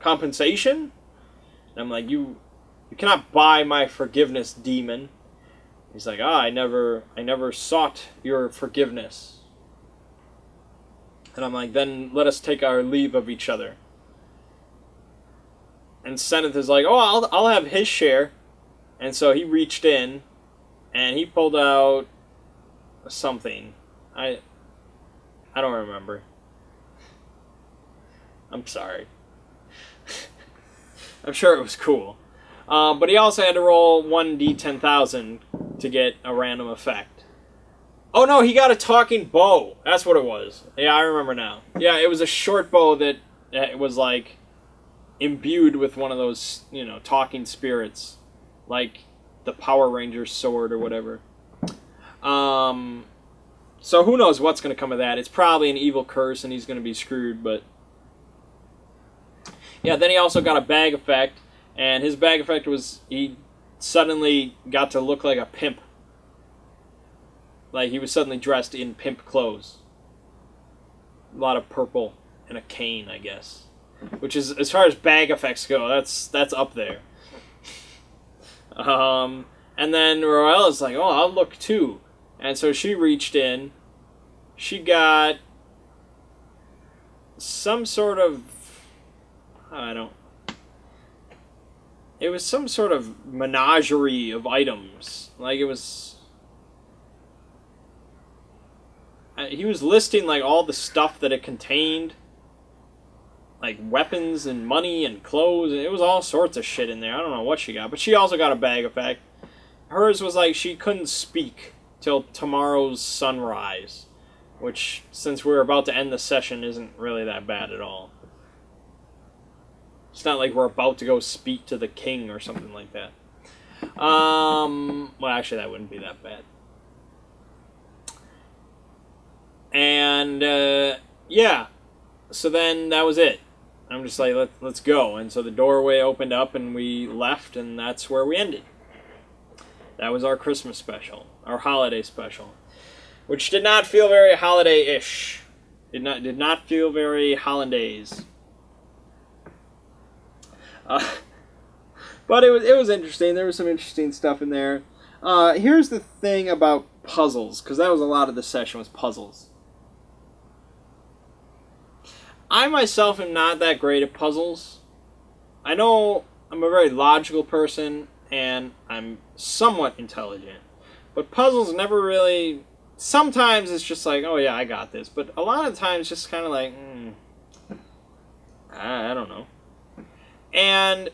compensation? And I'm like, you cannot buy my forgiveness, demon. He's like, I never sought your forgiveness. And I'm like, then let us take our leave of each other. And Seneth is like, I'll have his share. And so he reached in, and he pulled out something. I don't remember. I'm sorry. I'm sure it was cool. But he also had to roll 1d10,000 to get a random effect. Oh no, he got a talking bow. That's what it was. Yeah, I remember now. Yeah, it was a short bow that was like imbued with one of those, talking spirits. Like the Power Rangers sword or whatever. So who knows what's going to come of that. It's probably an evil curse and he's going to be screwed, but... Yeah, then he also got a bag effect, and his bag effect was he suddenly got to look like a pimp. Like he was suddenly dressed in pimp clothes. A lot of purple and a cane, I guess. Which is, as far as bag effects go, that's up there. And then Roella's like, I'll look too. And so she reached in. She got some sort of... It was some sort of menagerie of items. Like, it was... He was listing, like, all the stuff that it contained. Like, weapons and money and clothes. And it was all sorts of shit in there. I don't know what she got. But she also got a bag effect. Hers was like she couldn't speak till tomorrow's sunrise. Which, since we're about to end the session, isn't really that bad at all. It's not like we're about to go speak to the king or something like that. Well, actually, that wouldn't be that bad. And, yeah. So then that was it. I'm just like, let's go. And so the doorway opened up and we left, and that's where we ended. That was our Christmas special. Our holiday special. Which did not feel very holiday-ish. Did not feel very hollandaise. But it was interesting. There was some interesting stuff in there. Here's the thing about puzzles, because that was a lot of the session was puzzles. I myself am not that great at puzzles. I know I'm a very logical person, and I'm somewhat intelligent. But puzzles never really... Sometimes it's just like, oh yeah, I got this. But a lot of times just kind of like, I don't know. And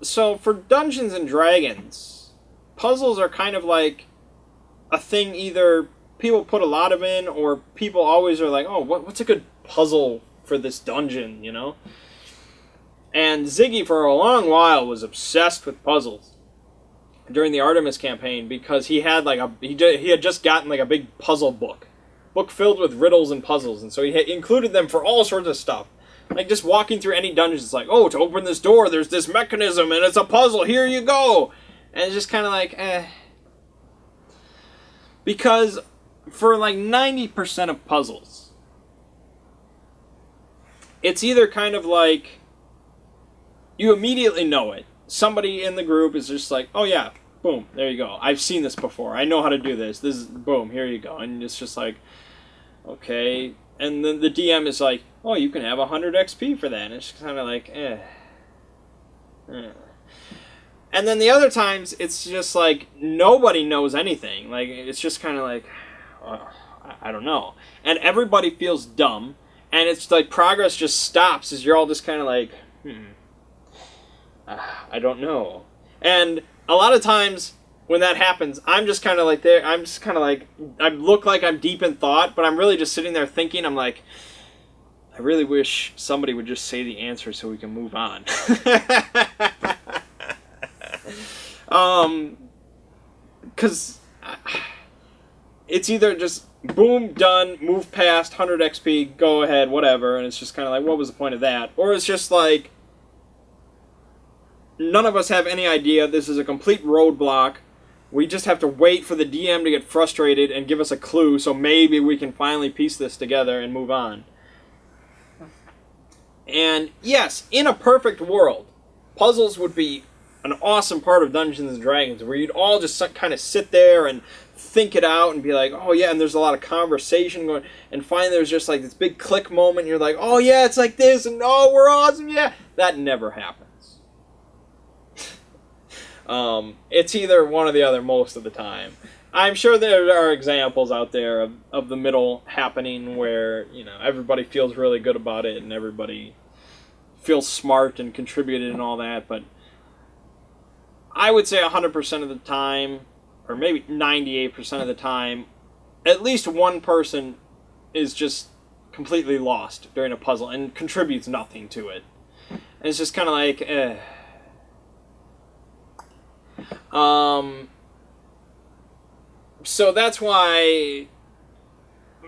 so for Dungeons and Dragons, puzzles are kind of like a thing either people put a lot of in, or people always are like, what's a good puzzle for this dungeon, And Ziggy for a long while was obsessed with puzzles during the Artemis campaign, because he had like he had just gotten like a big puzzle book filled with riddles and puzzles, and so he had included them for all sorts of stuff. Like, just walking through any dungeon, it's like, to open this door, there's this mechanism, and it's a puzzle, here you go! And it's just kind of like, Because for, like, 90% of puzzles, it's either kind of like, you immediately know it. Somebody in the group is just like, oh yeah, boom, there you go. I've seen this before. I know how to do this. This is, boom, here you go. And it's just like, Okay. And then the DM is like, oh, you can have 100 XP for that. And it's kind of like, eh. And then the other times, it's just like, nobody knows anything. Like, it's just kind of like, I don't know. And everybody feels dumb. And it's like, progress just stops as you're all just kind of like, I don't know. And a lot of times, when that happens, I'm just kind of like there. I'm just kind of like, I look like I'm deep in thought, but I'm really just sitting there thinking. I'm like, I really wish somebody would just say the answer so we can move on. Because it's either just boom, done, move past, 100 XP, go ahead, whatever, and it's just kind of like, what was the point of that? Or it's just like, none of us have any idea. This is a complete roadblock. We just have to wait for the DM to get frustrated and give us a clue, so maybe we can finally piece this together and move on. And yes, in a perfect world, puzzles would be an awesome part of Dungeons & Dragons, where you'd all just kind of sit there and think it out and be like, oh yeah, and there's a lot of conversation going, and finally there's just like this big click moment, and you're like, oh yeah, it's like this, and oh, we're awesome, yeah. That never happens. It's either one or the other most of the time. I'm sure there are examples out there of the middle happening where, you know, everybody feels really good about it and everybody feels smart and contributed and all that, but I would say 100% of the time, or maybe 98% of the time, at least one person is just completely lost during a puzzle and contributes nothing to it. And it's just kind of like, So that's why,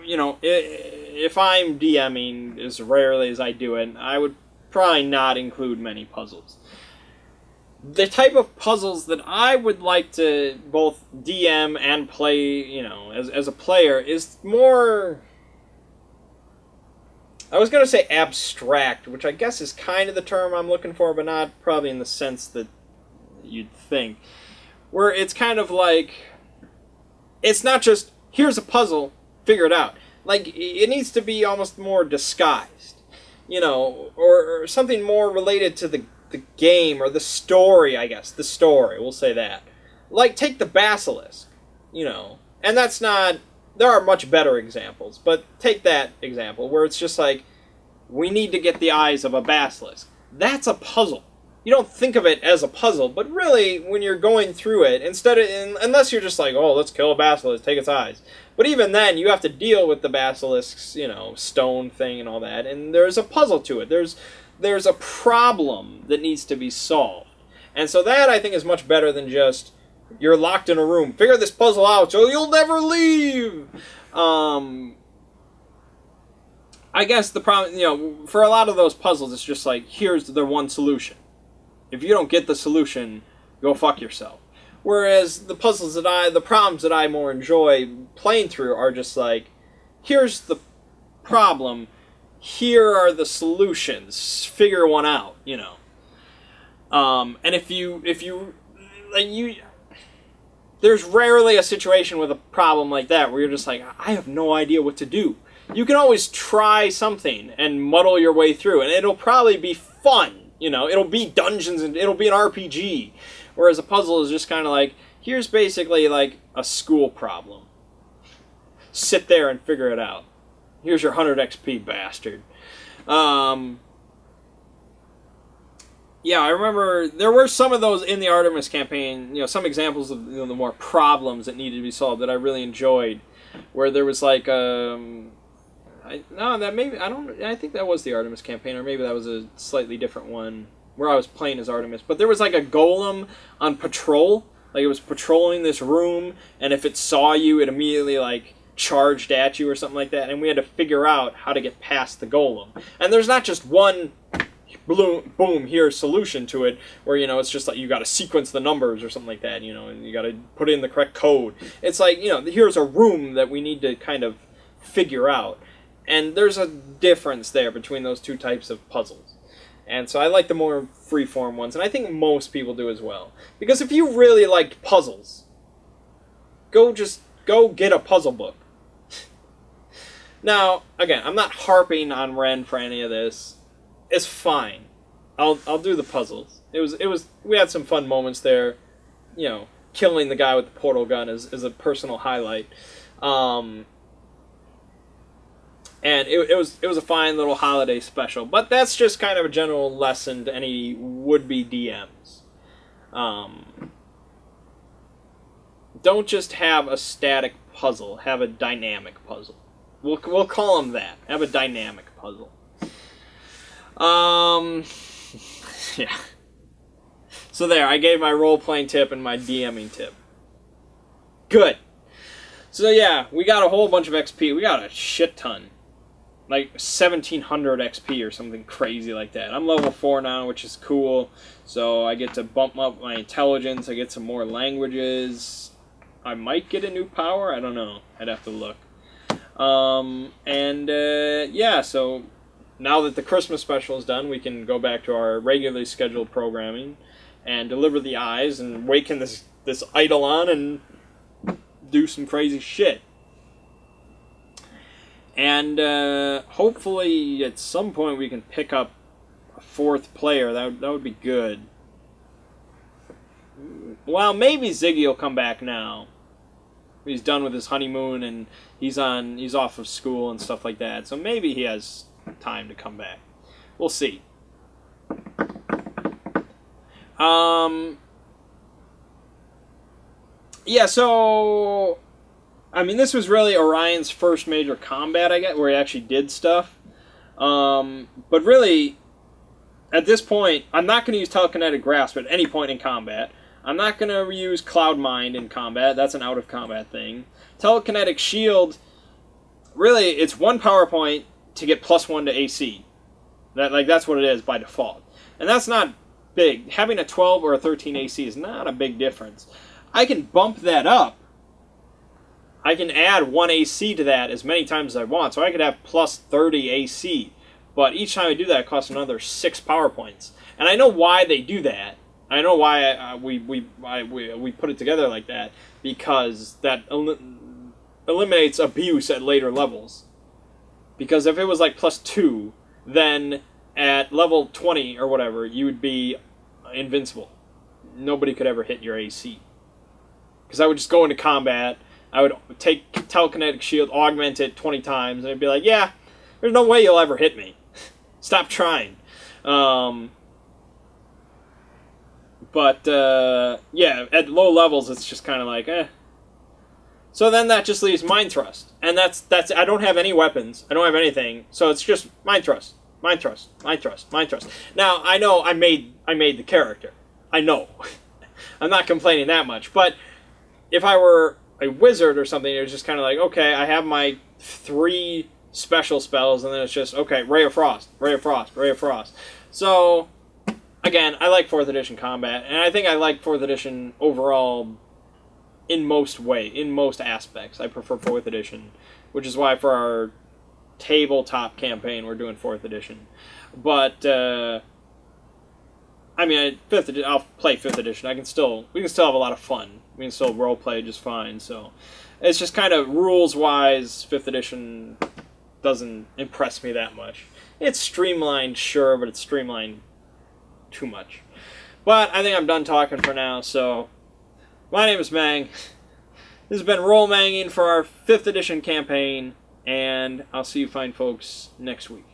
you know, if I'm DMing as rarely as I do it, I would probably not include many puzzles. The type of puzzles that I would like to both DM and play, you know, as a player is more, I was going to say abstract, which I guess is kind of the term I'm looking for, but not probably in the sense that you'd think. Where it's kind of like, it's not just, here's a puzzle, figure it out. Like, it needs to be almost more disguised, you know, or something more related to the game, or the story, I guess. The story, we'll say that. Like, take the Basilisk, you know, and that's not, there are much better examples, but take that example, where it's just like, we need to get the eyes of a Basilisk. That's a puzzle. You don't think of it as a puzzle, but really, when you're going through it, unless you're just like, oh, let's kill a basilisk, take its eyes. But even then, you have to deal with the basilisk's, you know, stone thing and all that, and there's a puzzle to it. There's a problem that needs to be solved. And so that, I think, is much better than just, you're locked in a room, figure this puzzle out so you'll never leave! I guess the problem, you know, for a lot of those puzzles, it's just like, here's the one solution. If you don't get the solution, go fuck yourself. Whereas the problems that I more enjoy playing through are just like, here's the problem, here are the solutions, figure one out, you know. And if you, there's rarely a situation with a problem like that where you're just like, I have no idea what to do. You can always try something and muddle your way through, and it'll probably be fun. You know, it'll be dungeons and it'll be an RPG. Whereas a puzzle is just kind of like, here's basically like a school problem. Sit there and figure it out. Here's your 100 XP, bastard. Yeah, I remember there were some of those in the Artemis campaign, you know, some examples of, you know, the more problems that needed to be solved that I really enjoyed. Where there was like, I think that was the Artemis campaign, or maybe that was a slightly different one where I was playing as Artemis. But there was like a golem on patrol, like it was patrolling this room, and if it saw you, it immediately like charged at you or something like that, and we had to figure out how to get past the golem. And there's not just one boom here solution to it, where, you know, it's just like you got to sequence the numbers or something like that, you know, and you got to put in the correct code. It's like, you know, here's a room that we need to kind of figure out. And there's a difference there between those two types of puzzles. And so I like the more free-form ones, and I think most people do as well. Because if you really liked puzzles, go get a puzzle book. Now, again, I'm not harping on Ren for any of this. It's fine. I'll do the puzzles. We had some fun moments there. You know, killing the guy with the portal gun is a personal highlight. And it was a fine little holiday special. But that's just kind of a general lesson to any would-be DMs. Don't just have a static puzzle. Have a dynamic puzzle. We'll call them that. Have a dynamic puzzle. Yeah. So there, I gave my role-playing tip and my DMing tip. Good. So yeah, we got a whole bunch of XP. We got a shit ton. Like 1,700 XP or something crazy like that. I'm level 4 now, which is cool. So I get to bump up my intelligence. I get some more languages. I might get a new power. I don't know. I'd have to look. Yeah, so now that the Christmas special is done, we can go back to our regularly scheduled programming and deliver the eyes and awaken this Eidolon and do some crazy shit. And hopefully at some point we can pick up a 4th player. That would be good. Well, maybe Ziggy will come back now. He's done with his honeymoon and he's off of school and stuff like that. So maybe he has time to come back. We'll see. Yeah, so I mean, this was really Orion's first major combat, I guess, where he actually did stuff. But really, at this point, I'm not going to use Telekinetic Grasp at any point in combat. I'm not going to use Cloud Mind in combat. That's an out-of-combat thing. Telekinetic Shield, really, it's 1 power point to get +1 to AC. That's what it is by default. And that's not big. Having a 12 or a 13 AC is not a big difference. I can bump that up. I can add 1 AC to that as many times as I want. So I could have +30 AC. But each time I do that, it costs another 6 power points. And I know why they do that. I know why we put it together like that. Because that eliminates abuse at later levels. Because if it was like +2, then at level 20 or whatever, you would be invincible. Nobody could ever hit your AC. Because I would just go into combat, I would take Telekinetic Shield, augment it 20 times, and I'd be like, yeah, there's no way you'll ever hit me. Stop trying. Yeah, at low levels, it's just kind of like, eh. So then that just leaves Mind Thrust. And that's I don't have any weapons. I don't have anything. So it's just Mind Thrust. Mind Thrust. Mind Thrust. Mind Thrust. Now, I know I made the character. I know. I'm not complaining that much. But if I were a wizard or something, it was just kind of like, okay, I have my 3 special spells, and then it's just, okay, Ray of Frost, Ray of Frost, Ray of Frost. So, again, I like 4th edition combat, and I think I like 4th edition overall in most aspects. I prefer 4th edition, which is why for our tabletop campaign we're doing 4th edition. But I mean, 5th edition, I'll play 5th edition. We can still have a lot of fun. We can still roleplay just fine. So it's just kind of rules-wise, 5th edition doesn't impress me that much. It's streamlined, sure, but it's streamlined too much. But I think I'm done talking for now. So my name is Mang. This has been Roll Manging for our 5th edition campaign, and I'll see you fine folks next week.